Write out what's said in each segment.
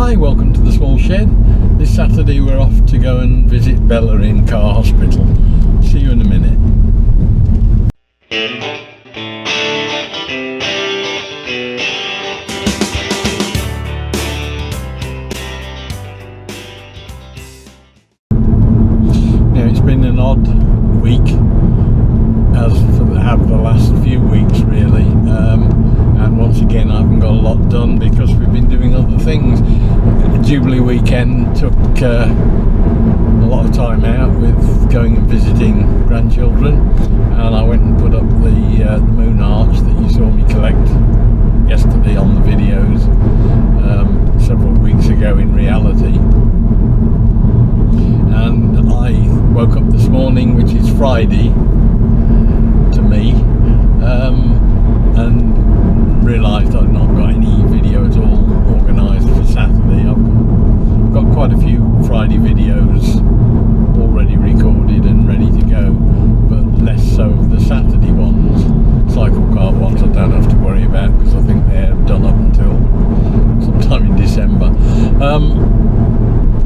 Hi, welcome to the Small Shed. This Saturday we're off to go and visit Bella in Car Hospital. See you in a minute. Now it's been an odd week, as have the last few weeks really, and once again I haven't got a lot done because we've been doing other things. Jubilee weekend took a lot of time out with going and visiting grandchildren, and I went and put up the moon arch that you saw me collect yesterday on the videos, several weeks ago in reality. And I woke up this morning, which is Friday to me, and realised I've not got any video at all organised for Saturday. I've got quite a few Friday videos already recorded and ready to go, but less so of the Saturday ones. Cycle car ones I don't have to worry about because I think they're done up until sometime in December.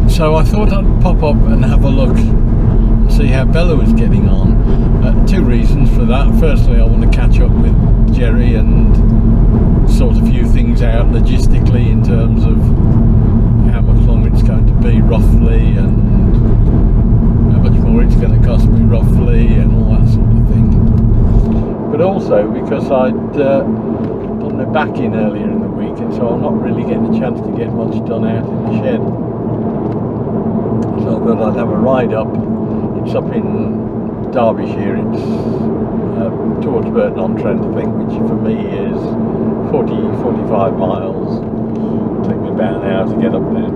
So I thought I'd pop up and have a look and see how Bella was getting on. Two reasons for that. Firstly, I want to catch up with Jerry and sort a few things out logistically in terms of how much longer it's going to be roughly, and how much more it's going to cost me roughly, and all that sort of thing. But also because I'd done my back in earlier in the week, and so I'm not really getting a chance to get much done out in the shed. So I thought I'd have a ride up. It's up in Derbyshire, it's towards Burton-on-Trent I think, which for me is 40-45 miles. It'll take me about an hour to get up there.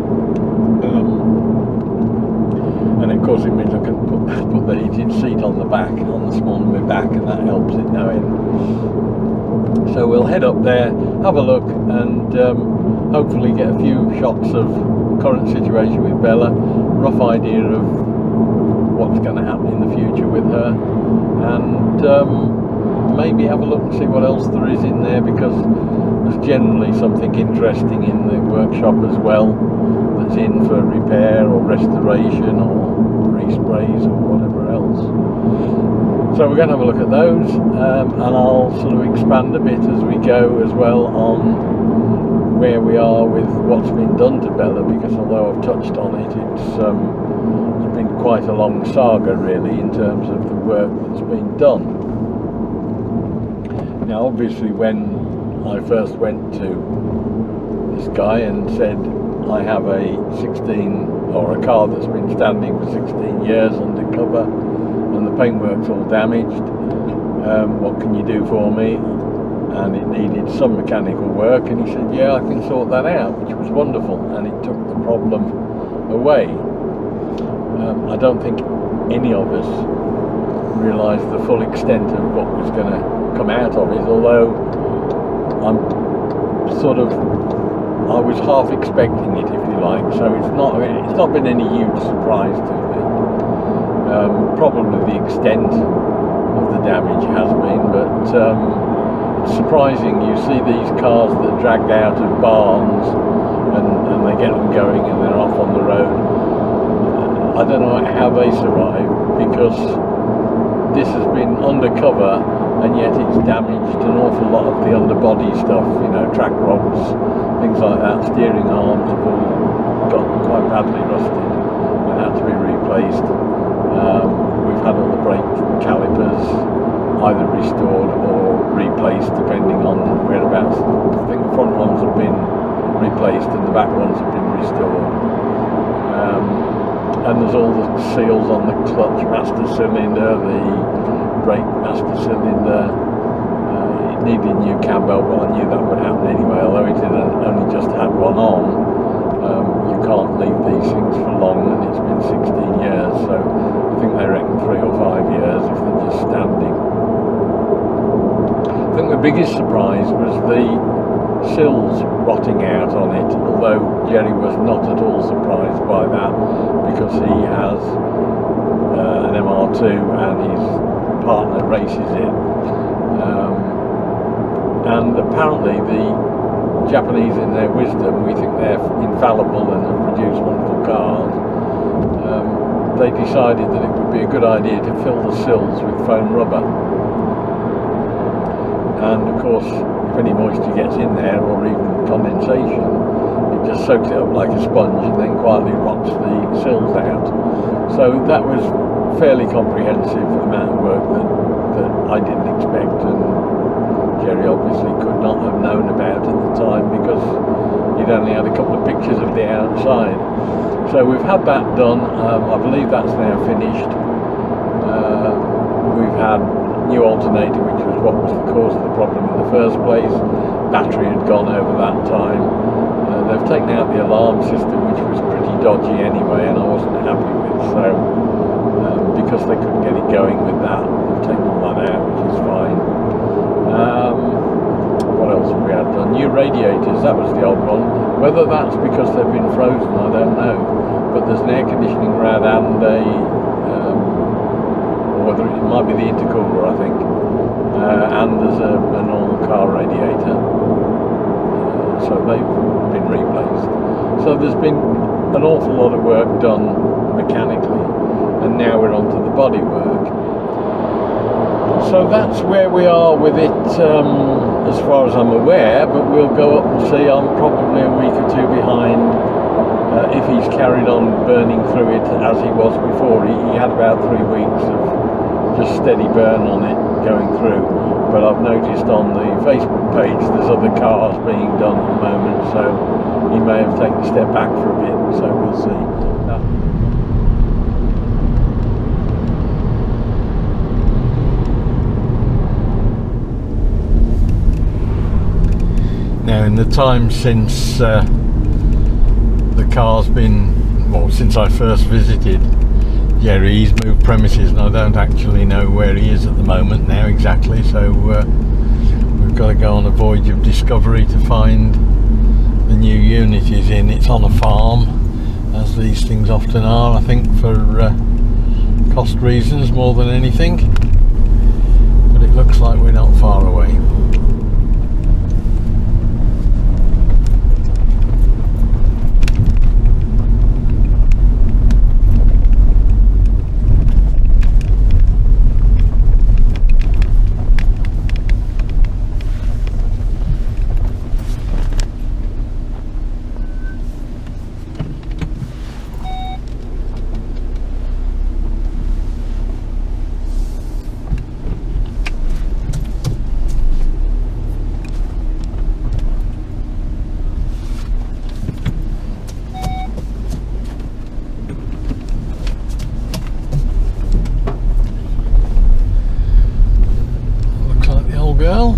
And of course it means I can put the heated seat on the back, on the small of my back, and that helps it no end. So we'll head up there, have a look, and hopefully get a few shots of current situation with Bella, rough idea of what's going to happen in the future with her, and maybe have a look and see what else there is in there, because there's generally something interesting in the workshop as well that's in for repair or restoration or resprays or whatever else. So we're going to have a look at those, and I'll sort of expand a bit as we go as well on where we are with what's been done to Bella, because although I've touched on it, it's been quite a long saga really in terms of the work that's been done. Now obviously when I first went to this guy and said I have a 16 or a car that's been standing for 16 years undercover and the paintwork's all damaged, what can you do for me? And it needed some mechanical work, and he said yeah, I can sort that out, which was wonderful, and it took the problem away. I don't think any of us realised the full extent of what was going to come out of it, although I was half expecting it, if you like, so it's not been any huge surprise to me. Probably the extent of the damage has been, but it's surprising. You see these cars that are dragged out of barns and they get them going and they're off on the road. I don't know how they survive, because this has been undercover and yet it's damaged an awful lot of the underbody stuff, you know, track rods, things like that. Steering arms have all got quite badly rusted and had to be replaced. We've had all the brake calipers either restored or replaced depending on whereabouts. I think the front ones have been replaced and the back ones have been restored. And there's all the seals on the clutch master cylinder, the brake master cylinder. It needed a new cam belt, but I knew that would happen anyway, although it only just had one on. You can't leave these things for long, and it's been 16 years, so I think they reckon 3 or 5 years if they're just standing. I think the biggest surprise was the sills rotting out on it, although Jerry was not at all surprised by that because he has an MR2 and his partner races it, and apparently the Japanese, in their wisdom, we think they're infallible and have produced wonderful cars. They decided that it would be a good idea to fill the sills with foam rubber. And of course, if any moisture gets in there, or even condensation, it just soaks it up like a sponge and then quietly rots the sills out. So that was a fairly comprehensive amount of work that I didn't expect, and Jerry obviously could not have known about at the time because he'd only had a couple of pictures of the outside. So we've had that done. I believe that's now finished. We've had new alternator, which was what was the cause of the problem in the first place. Battery had gone over that time. They've taken out the alarm system, which was pretty dodgy anyway, and I wasn't happy with. So because they couldn't get it going with that, they've taken all that out, which is fine. What else have we had done? New radiators, that was the old one. Whether that's because they've been frozen, I don't know. But there's an air conditioning rad and or whether it might be the intercooler, I think. And there's a normal car radiator. So they've been replaced. So there's been an awful lot of work done mechanically, and now we're on to the bodywork. So that's where we are with it, as far as I'm aware, but we'll go up and see. I'm probably a week or two behind if he's carried on burning through it as he was before. He had about 3 weeks of just steady burn on it going through, but I've noticed on the Facebook page there's other cars being done at the moment, so he may have taken a step back for a bit, so we'll see. Now, in the time since the car's been, well, since I first visited Jerry, he's moved premises, and I don't actually know where he is at the moment now exactly, so we've got to go on a voyage of discovery to find the new unit he's in. It's on a farm, as these things often are, I think, for cost reasons more than anything, but it looks like we're not far away. Girl.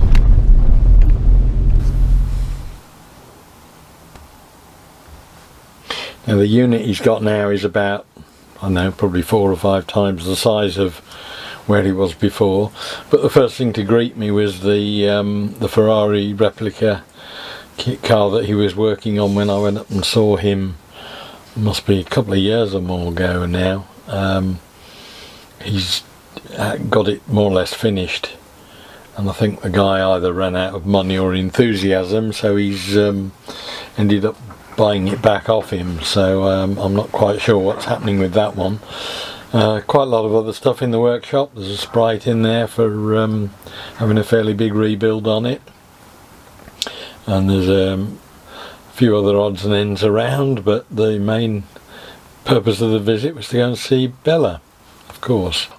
Now the unit he's got now is about, I don't know, probably 4 or 5 times the size of where he was before. But the first thing to greet me was the Ferrari replica kit car that he was working on when I went up and saw him. It must be a couple of years or more ago now. He's got it more or less finished. And I think the guy either ran out of money or enthusiasm, so he's ended up buying it back off him. So I'm not quite sure what's happening with that one. Quite a lot of other stuff in the workshop. There's a Sprite in there for having a fairly big rebuild on it. And there's a few other odds and ends around, but the main purpose of the visit was to go and see Bella, of course.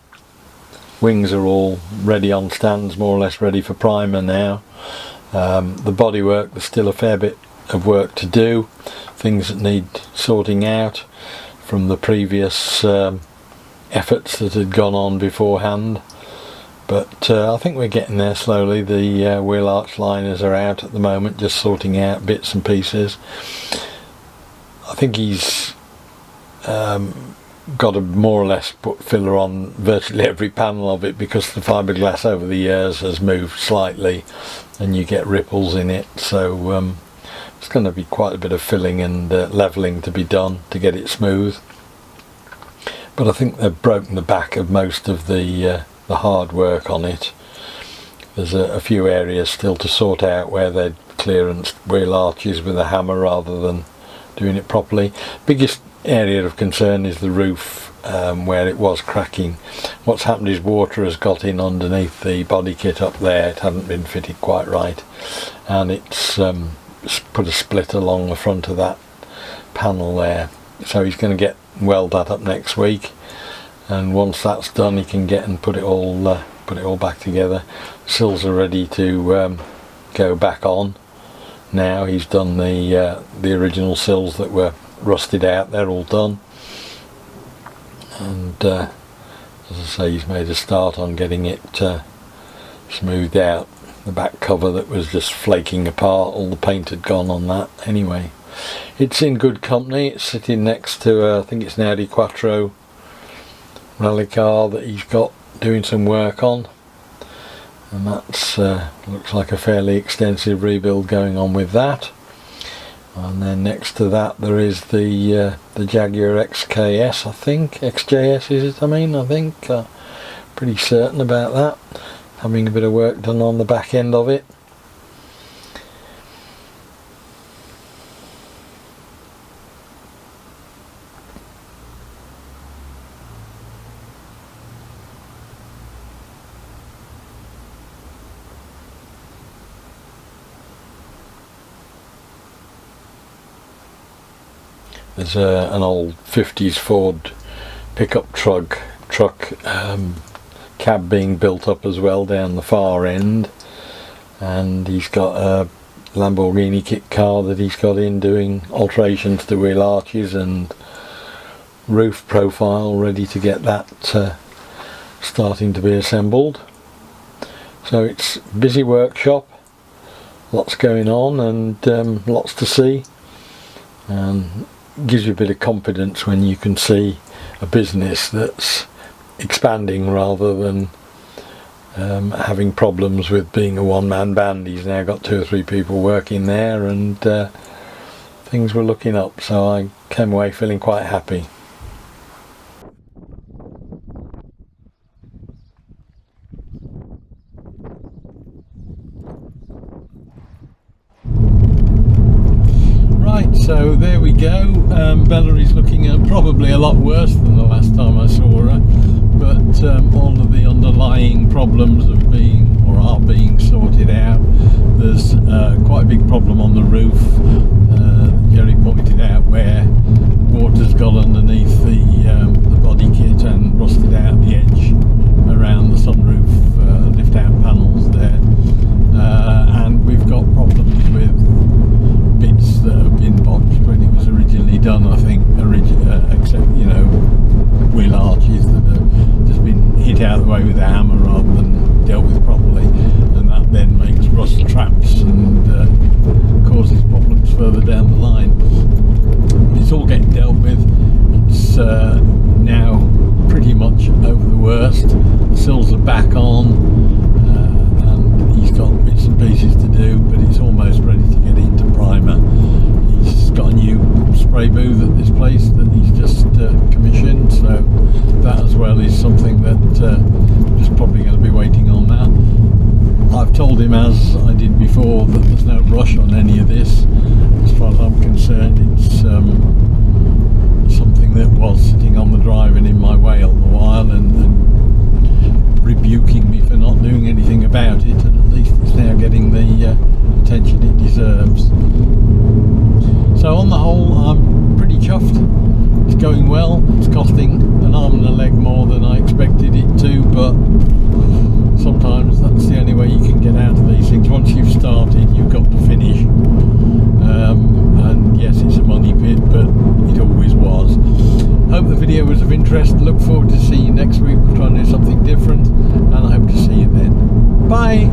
Wings are all ready on stands, more or less ready for primer now. The bodywork, there's still a fair bit of work to do, things that need sorting out from the previous efforts that had gone on beforehand, but I think we're getting there slowly. The wheel arch liners are out at the moment, just sorting out bits and pieces. I think he's got to more or less put filler on virtually every panel of it, because the fiberglass over the years has moved slightly and you get ripples in it, so it's going to be quite a bit of filling and levelling to be done to get it smooth. But I think they've broken the back of most of the hard work on it. There's a few areas still to sort out where they'd clearance wheel arches with a hammer rather than doing it properly. Biggest area of concern is the roof, where it was cracking. What's happened is water has got in underneath the body kit up there. It hadn't been fitted quite right, and it's put a split along the front of that panel there. So he's going to weld that up next week, and once that's done he can get and put it all back together. Sills are ready to go back on now. He's done the original sills that were rusted out. They're all done, and as I say, he's made a start on getting it smoothed out. The back cover that was just flaking apart, all the paint had gone on that anyway. It's in good company. It's sitting next to I think it's an Audi Quattro rally car that he's got doing some work on, and that's looks like a fairly extensive rebuild going on with that. And then next to that there is the Jaguar XKS, I think. XJS is it, I think. Pretty certain about that. Having a bit of work done on the back end of it. There's an old 50s Ford pickup truck cab being built up as well down the far end, and he's got a Lamborghini kit car that he's got in doing alterations to wheel arches and roof profile, ready to get that starting to be assembled. So it's a busy workshop, lots going on, and lots to see, and gives you a bit of confidence when you can see a business that's expanding rather than having problems with being a one-man band. He's now got 2 or 3 people working there, and things were looking up, so I came away feeling quite happy. So there we go. Valerie's looking probably a lot worse than the last time I saw her, but all of the underlying problems are being sorted out. There's quite a big problem on the roof. Jerry pointed out where water's got underneath the body kit and rusted out the edge around the sunroof lift out panels there, and we've got problems with bits that have been botched when it was originally done, I think, except, you know, wheel arches that have just been hit out of the way with a hammer rather than dealt with properly, and that then makes rust traps and causes problems further down the line. It's all getting dealt with. It's now pretty much over the worst. The sills are back on, and he's got bits and pieces to do, but it's almost ready to get into primer. He's got a new spray booth at this place that he's just commissioned, so that as well is something that just probably going to be waiting on now. I've told him, as I did before, that there's no rush on any of this. As far as I'm concerned, it's something that was sitting on the drive and in my way all the while, and rebuking me for not doing anything about it, and at least it's now getting the attention it deserves. So on the whole, I'm pretty chuffed. It's going well. It's costing an arm and a leg more than I expected it to, but sometimes that's the only way you can get out of these things. Once you've started, you've got to finish. And yes, it's a money pit, but it always was. Hope the video was of interest. Look forward to seeing you next week. We're trying to do something different, and I hope to see you then. Bye!